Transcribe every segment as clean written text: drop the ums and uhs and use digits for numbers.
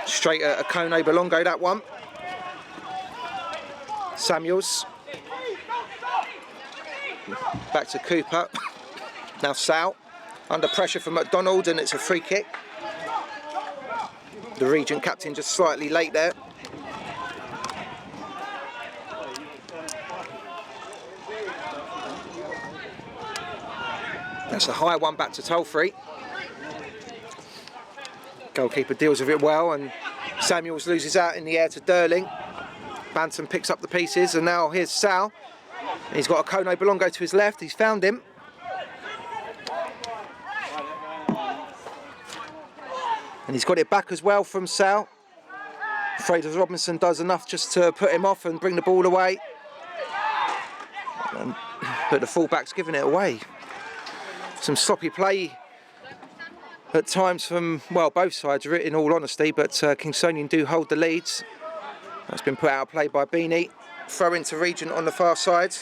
Straight at Akone Belongo, that one. Samuels. Back to Cooper. Now Sal. Under pressure from McDonald, and it's a free kick. The Regent captain just slightly late there. That's a high one back to Tolfree. Goalkeeper deals with it well, and Samuels loses out in the air to Durling. Banton picks up the pieces, and now here's Sal. He's got Akone Belongo to his left. He's found him. And he's got it back as well from Sal. Fraser Robinson does enough just to put him off and bring the ball away. But the fullback's giving it away. Some sloppy play at times from, well, both sides in all honesty, but Kingstonian do hold the leads. That's been put out of play by Beanie. Throw into Regent on the far side.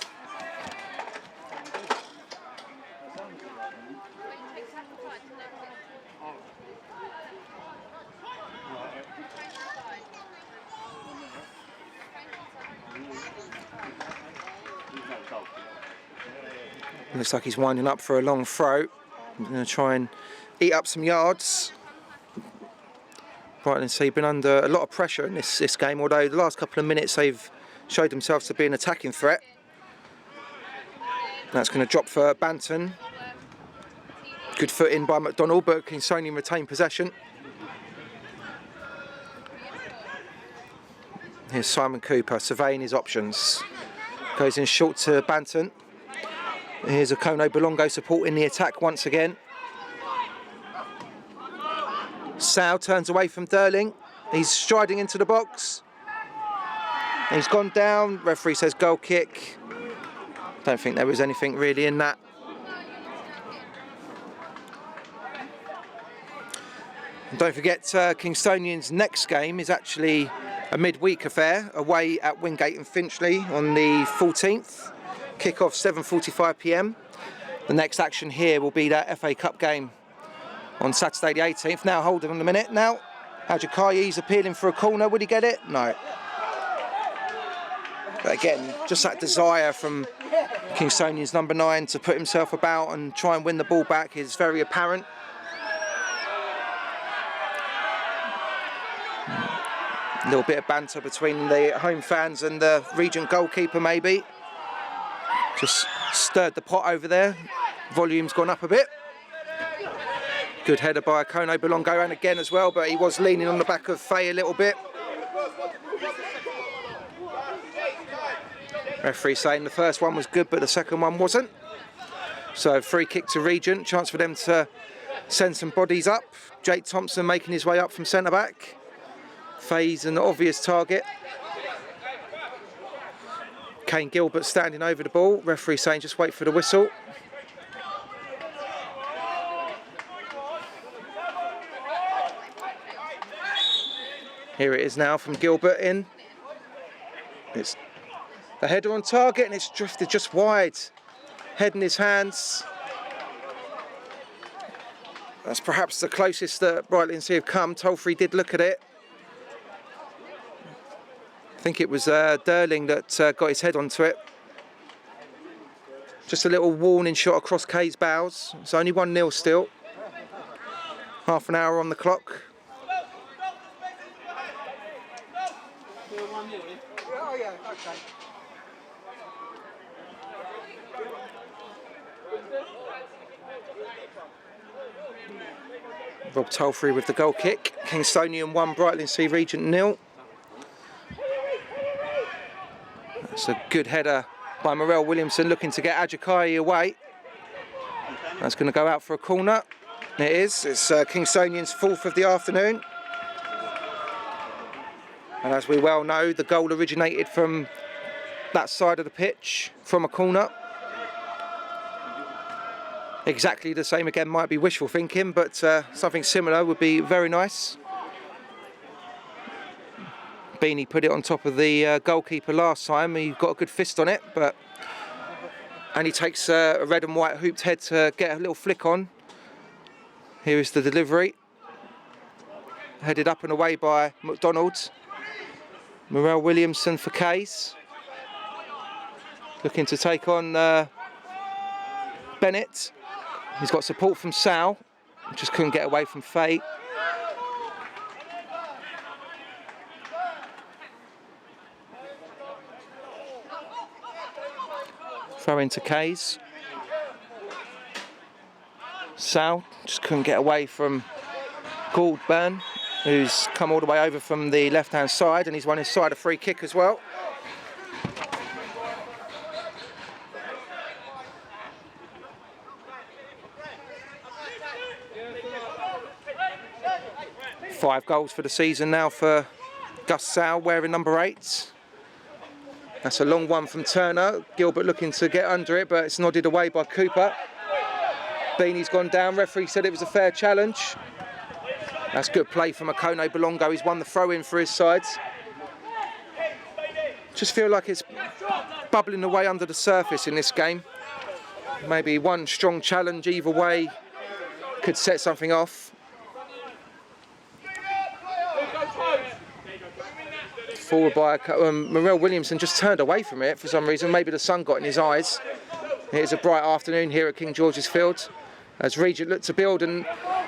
Looks like he's winding up for a long throw. He's going to try and eat up some yards. Brightlingsea been under a lot of pressure in this game, although the last couple of minutes they've showed themselves to be an attacking threat. That's going to drop for Banton. Good foot in by McDonald, but Kingstonian retain possession. Here's Simon Cooper surveying his options. Goes in short to Banton. Here's Akone Belongo supporting the attack once again. Sal turns away from Durling. He's striding into the box. He's gone down. Referee says goal kick. Don't think there was anything really in that. And don't forget, Kingstonian's next game is actually a midweek affair away at Wingate and Finchley on the 14th. Kick-off 7:45 p.m. The next action here will be that FA Cup game on Saturday the 18th. Now holding on a minute. Now Ajakayi's appealing for a corner. Would he get it? No. But again, just that desire from Kingstonian's number 9 to put himself about and try and win the ball back is very apparent. A little bit of banter between the home fans and the Regent goalkeeper maybe. Just stirred the pot over there. Volume's gone up a bit. Good header by Akone Belongo, and again as well, but he was leaning on the back of Faye a little bit. Referee saying the first one was good, but the second one wasn't. So free kick to Regent, chance for them to send some bodies up. Jake Thompson making his way up from centre back. Faye's an obvious target. Kane Gilbert standing over the ball. Referee saying just wait for the whistle. Here it is now from Gilbert in. It's the header on target and it's drifted just wide. Head in his hands. That's perhaps the closest that Brightlingsea have come. Tolfree did look at it. I think it was Durling that got his head onto it. Just a little warning shot across Kay's bows. It's only 1-0 still. Half an hour on the clock. Rob Tolfree with the goal kick. Kingstonian 1, Brightlingsea Regent 0. That's a good header by Morel Williamson, looking to get Ajakayi away. That's going to go out for a corner. It is. It's Kingstonian's 4th of the afternoon. And as we well know, the goal originated from that side of the pitch, from a corner. Exactly the same again might be wishful thinking, but something similar would be very nice. Beanie put it on top of the goalkeeper last time. He got a good fist on it, and he takes a red and white hooped head to get a little flick on. Here is the delivery. headed up and away by McDonald. Morel Williamson for Kays. Looking to take on Bennett. He's got support from Sal. Just couldn't get away from Fate. Throw into Kays. Sal just couldn't get away from Goldburn, who's come all the way over from the left-hand side, and he's won inside a free kick as well. Five goals for the season now for Gus Sal, wearing number 8. That's a long one from Turner. Gilbert looking to get under it, but it's nodded away by Cooper. Beanie's gone down. Referee said it was a fair challenge. That's good play from Akone Bolongo. He's won the throw-in for his side. Just feel like it's bubbling away under the surface in this game. Maybe one strong challenge either way could set something off. Forward by Morel Williamson, just turned away from it for some reason. Maybe the sun got in his eyes. Here's a bright afternoon here at King George's Field as Regent looked to build, and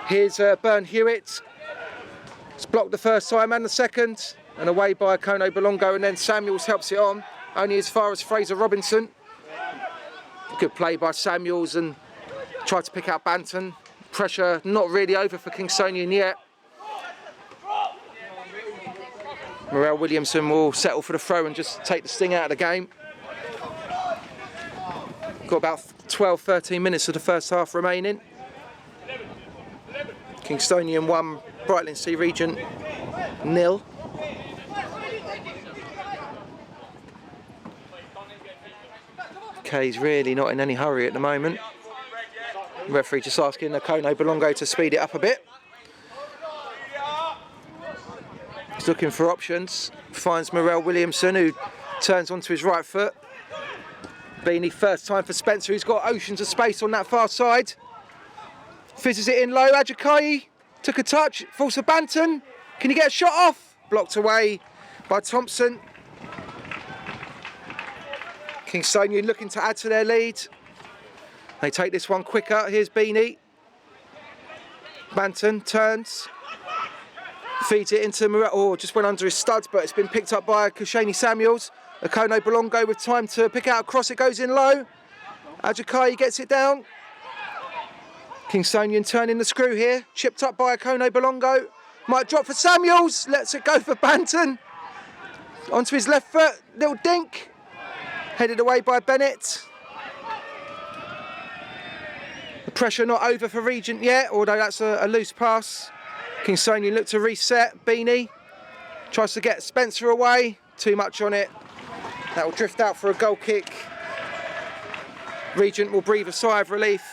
here's Byrne Hewitt. It's blocked the first time and the second, and away by Akone Bolongo, and then Samuels helps it on, only as far as Fraser Robinson. Good play by Samuels, and tried to pick out Banton. Pressure not really over for Kingstonian yet. Morel Williamson will settle for the throw and just take the sting out of the game. Got about 12-13 minutes of the first half remaining. Kingstonian 1, Brightlingsea Regent 0. Kay's really not in any hurry at the moment. Referee just asking Akone Bolongo to speed it up a bit. He's looking for options, finds Morel Williamson, who turns onto his right foot. Beanie, first time for Spencer, who's got oceans of space on that far side. Fizzes it in low, Ajakai took a touch, falls for Banton. Can he get a shot off? Blocked away by Thompson. Kingstonian looking to add to their lead. They take this one quicker, here's Beanie. Banton turns. Feeds it into Morel, oh, just went under his studs, but it's been picked up by Kushani Samuels. Akone Bolongo with time to pick out a cross, it goes in low. Ajakai gets it down. Kingstonian turning the screw here, chipped up by Akone Bolongo. Might drop for Samuels, lets it go for Banton. Onto his left foot, little dink. Headed away by Bennett. The pressure not over for Regent yet, although that's a loose pass. Kingstonian look to reset. Beanie tries to get Spencer away. Too much on it. That will drift out for a goal kick. Regent will breathe a sigh of relief.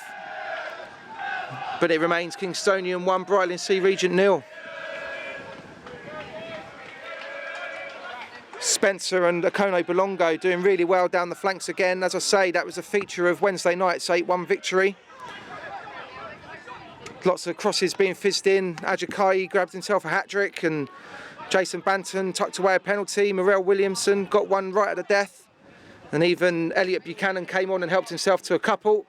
But it remains Kingstonian 1, Brightlingsea Regent 0. Spencer and Akone Bolongo doing really well down the flanks again. As I say, that was a feature of Wednesday night's 8-1 victory. Lots of crosses being fizzed in. Ajakai grabbed himself a hat-trick, and Jason Banton tucked away a penalty. Morel Williamson got one right at the death. And even Elliot Buchanan came on and helped himself to a couple.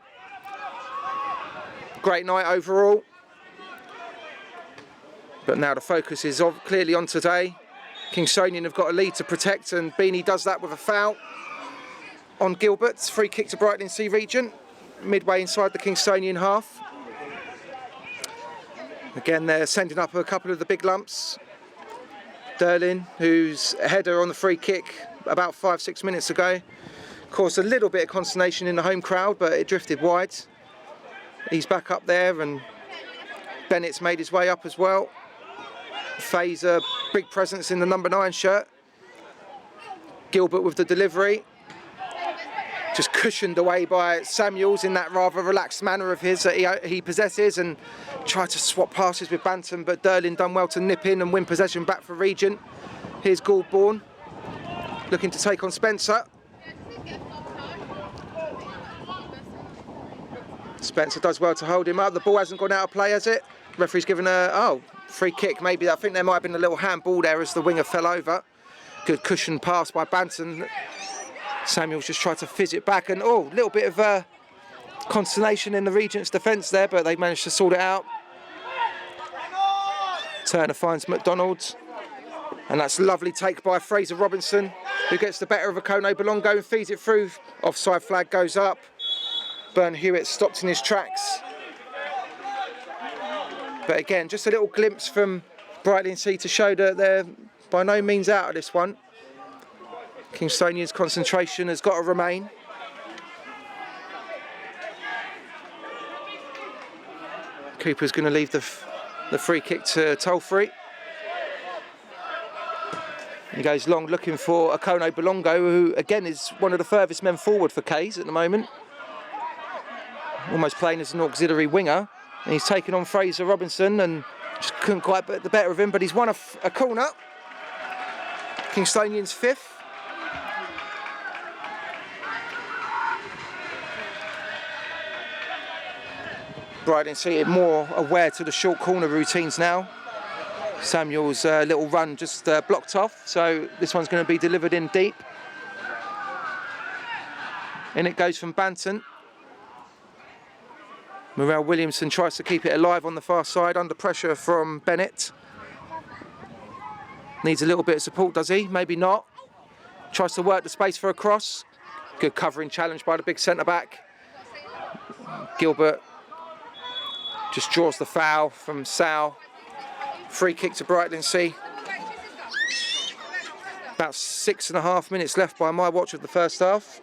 Great night overall. But now the focus is clearly on today. Kingstonian have got a lead to protect, and Beanie does that with a foul on Gilbert's free kick to Brightlingsea Regent, midway inside the Kingstonian half. Again, they're sending up a couple of the big lumps. Derlin, whose header on the free kick about 5-6 minutes ago caused a little bit of consternation in the home crowd, but it drifted wide. He's back up there, and Bennett's made his way up as well. Fazer, big presence in the number 9 shirt. Gilbert with the delivery. Just cushioned away by Samuels in that rather relaxed manner of his that he possesses, and tried to swap passes with Banton, but Derlin done well to nip in and win possession back for Regent. Here's Goldborn looking to take on Spencer. Spencer does well to hold him up. The ball hasn't gone out of play, has it? Referee's given a... oh, free kick. Maybe I think there might have been a little handball there as the winger fell over. Good cushion pass by Banton. Samuels just tried to fizz it back, and a little bit of consternation in the Regent's defence there, but they managed to sort it out. Turner finds McDonald, and that's a lovely take by Fraser Robinson, who gets the better of Akono Bolongo and feeds it through. Offside flag goes up. Byrne Hewitt stopped in his tracks. But again, just a little glimpse from Brightlingsea to show that they're by no means out of this one. Kingstonian's concentration has got to remain. Cooper's going to leave the free kick to Tolfree. He goes long looking for Akono Bolongo, who again is one of the furthest men forward for Kays at the moment. Almost playing as an auxiliary winger. And he's taken on Fraser Robinson and just couldn't quite get the better of him, but he's won a corner. Kingstonian's 5th. Brightlingsea more aware to the short corner routines now. Samuel's little run just blocked off, so this one's going to be delivered in deep. In it goes from Banton. Morel Williamson tries to keep it alive on the far side, under pressure from Bennett. Needs a little bit of support, does he? Maybe not. Tries to work the space for a cross. Good covering challenge by the big centre-back. Gilbert just draws the foul from Sal. Free kick to Brightlingsea. About 6.5 minutes left by my watch of the first half.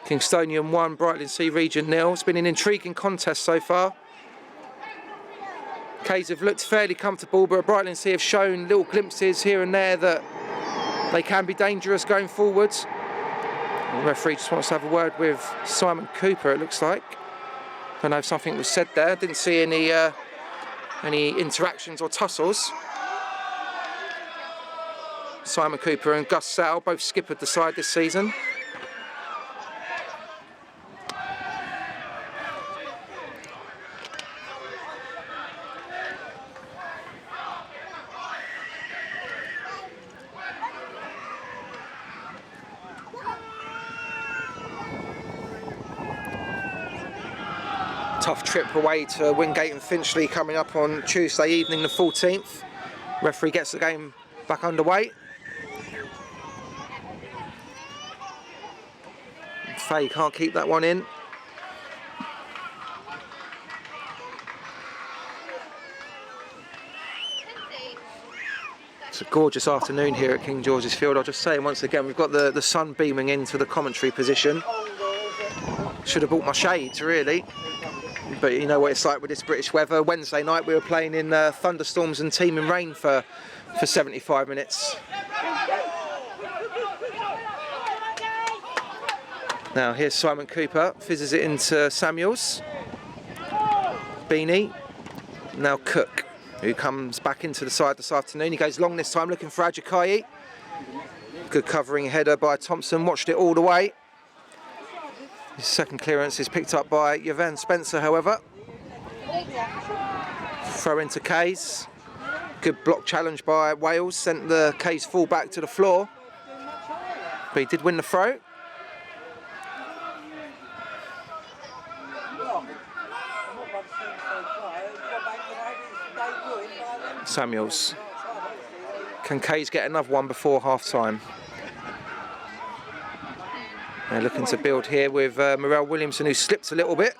Kingstonian 1, Brightlingsea Regent 0. It's been an intriguing contest so far. Kays have looked fairly comfortable, but Brightlingsea have shown little glimpses here and there that they can be dangerous going forwards. The referee just wants to have a word with Simon Cooper, it looks like. Don't know if something was said there. Didn't see any interactions or tussles. Simon Cooper and Gus Sal both skippered the side this season. Tough trip away to Wingate and Finchley coming up on Tuesday evening the 14th. Referee gets the game back underway. Faye can't keep that one in. It's a gorgeous afternoon here at King George's Field. I'll just say once again, we've got the sun beaming into the commentary position. Should have bought my shades, really. But you know what it's like with this British weather. Wednesday night we were playing in thunderstorms and teeming rain for 75 minutes. Now here's Simon Cooper, fizzes it into Samuels. Beanie. Now Cook, who comes back into the side this afternoon. He goes long this time, looking for Ajakai. Good covering header by Thompson, watched it all the way. His second clearance is picked up by Yvan Spencer, however. Throw into Kays. Good block challenge by Wales, sent the Kays full back to the floor. But he did win the throw. Samuels. Can Kays get another one before half-time? They're looking to build here with Morel Williamson, who slipped a little bit.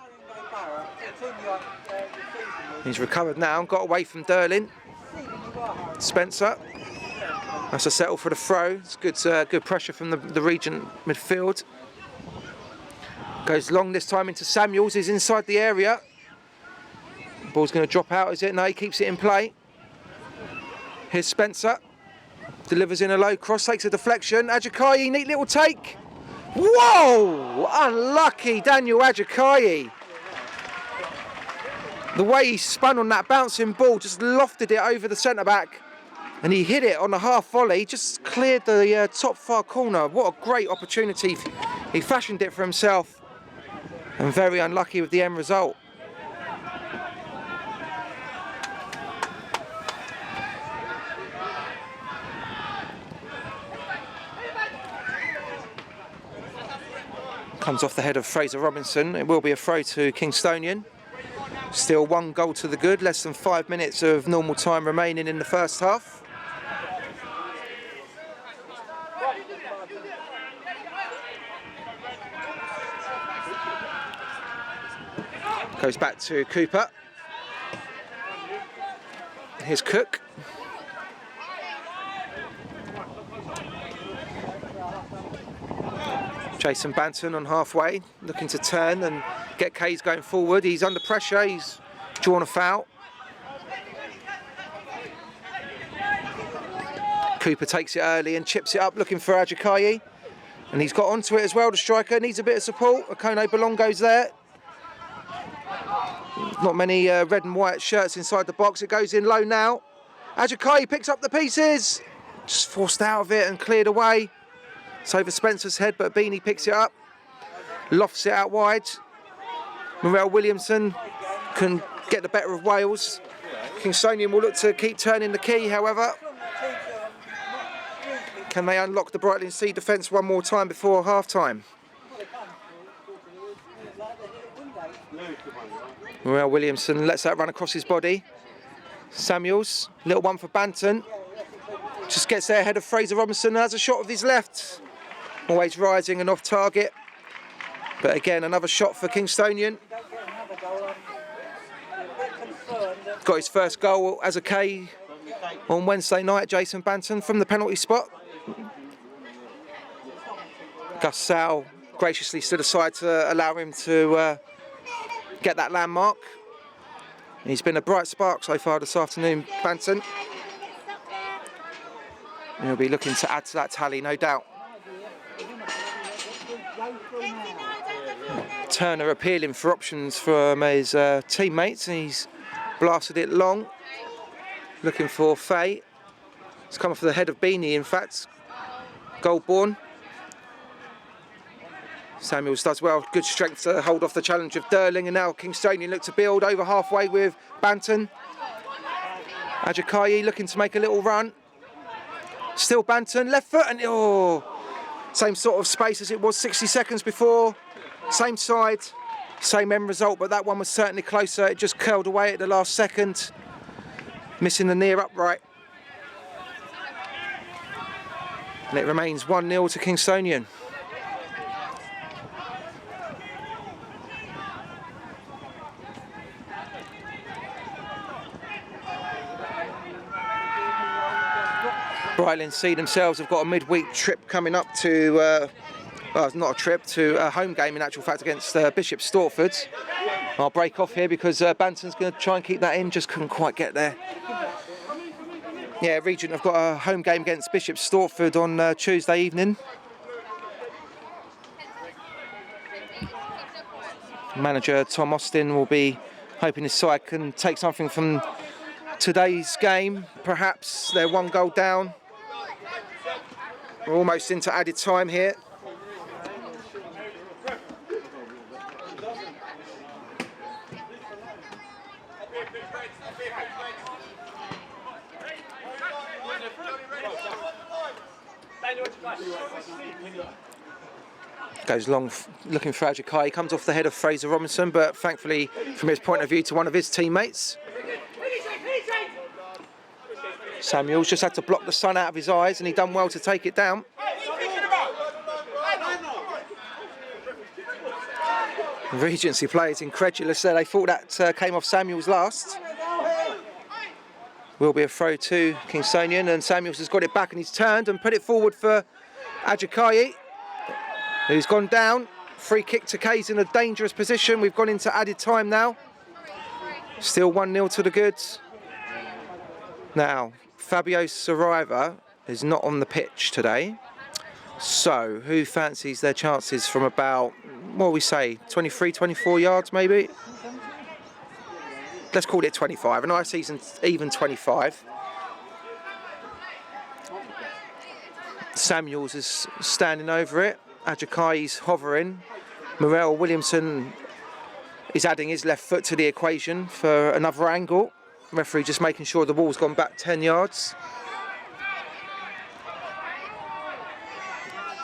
He's recovered now and got away from Derlin. Spencer. That's a settle for the throw. It's good pressure from the Regent midfield. Goes long this time into Samuels. He's inside the area. Ball's going to drop out, is it? No, he keeps it in play. Here's Spencer. Delivers in a low cross, takes a deflection. Ajakai, neat little take. Whoa! Unlucky Daniel Ajakai. The way he spun on that bouncing ball, just lofted it over the centre-back. And he hit it on the half volley, just cleared the top far corner. What a great opportunity. He fashioned it for himself. And very unlucky with the end result. Comes off the head of Fraser Robinson. It will be a throw to Kingstonian. Still 1 goal to the good, less than 5 minutes of normal time remaining in the first half. Goes back to Cooper. Here's Cook. Jason Banton on halfway, looking to turn and get Kays going forward. He's under pressure, he's drawn a foul. Cooper takes it early and chips it up, looking for Ajakayi. And he's got onto it as well, the striker. Needs a bit of support. Okone Belongo's there. Not many red and white shirts inside the box. It goes in low now. Ajakayi picks up the pieces. Just forced out of it and cleared away. It's over Spencer's head, but Beanie picks it up. Lofts it out wide. Morel Williamson can get the better of Wales. Kingstonian will look to keep turning the key, however. Can they unlock the Brightlingsea defence one more time before half-time? Morel Williamson lets that run across his body. Samuels, little one for Banton. Just gets there ahead of Fraser Robinson, has a shot with his left. Always rising and off target. But again, another shot for Kingstonian. Got his first goal as a K on Wednesday night, Jason Banton, from the penalty spot. Gus Sal graciously stood aside to allow him to get that landmark. He's been a bright spark so far this afternoon, Banton. He'll be looking to add to that tally, no doubt. Turner appealing for options from his teammates, and he's blasted it long, looking for Faye. It's come off the head of Beanie, in fact. Goldborn. Samuels does well, good strength to hold off the challenge of Durling, and now Kingstonian look to build over halfway with Banton. Ajakayi looking to make a little run. Still Banton, left foot, and same sort of space as it was 60 seconds before. Same side, same end result, but that one was certainly closer. It just curled away at the last second, missing the near upright. And it remains 1-0 to Kingstonian. Brightlingsea themselves have got a midweek trip coming up to, well, it's not a trip, to a home game in actual fact against Bishop Stortford. I'll break off here because Banton's going to try and keep that in, just couldn't quite get there. Yeah, Regent have got a home game against Bishop Stortford on Tuesday evening. Manager Tom Austin will be hoping his side can take something from today's game. Perhaps they're 1 goal down. We're almost into added time here. Goes long, looking for Ajakayi. Comes off the head of Fraser Robinson, but thankfully, from his point of view, to one of his teammates. Samuels just had to block the sun out of his eyes, and he done well to take it down. Regency players incredulous there. They thought that came off Samuels last. Will be a throw to Kingstonian, and Samuels has got it back and he's turned and put it forward for Ajakayi, who's gone down. Free kick to Kays in a dangerous position. We've gone into added time now. Still 1-0 to the goods. Now, Fabio Saraiva is not on the pitch today. So, who fancies their chances from about, what do we say, 23, 24 yards maybe? Let's call it 25. A nice even 25. Samuels is standing over it. Ajakayi's hovering. Morel Williamson is adding his left foot to the equation for another angle. Referee just making sure the ball's gone back 10 yards.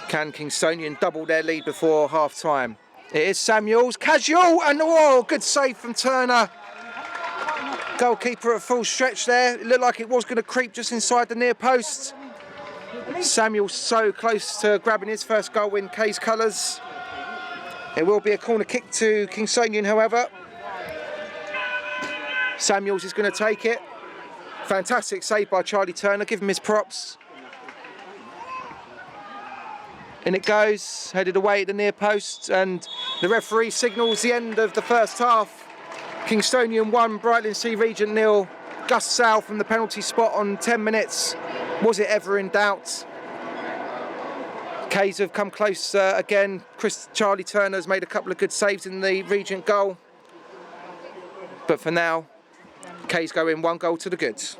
Can Kingstonian double their lead before half time? It is Samuels, casual, and oh, good save from Turner. Goalkeeper at full stretch there. It looked like it was going to creep just inside the near post. Samuels so close to grabbing his first goal in K's colours. It will be a corner kick to Kingstonian, however. Samuels is going to take it. Fantastic save by Charlie Turner, give him his props. In it goes, headed away at the near post, and the referee signals the end of the first half. Kingstonian 1, Brightlingsea Regent 0. Gus Sal from the penalty spot on 10 minutes. Was it ever in doubt? K's have come close again. Charlie Turner's made a couple of good saves in the Regent goal. But for now, K's go in 1 goal to the goods.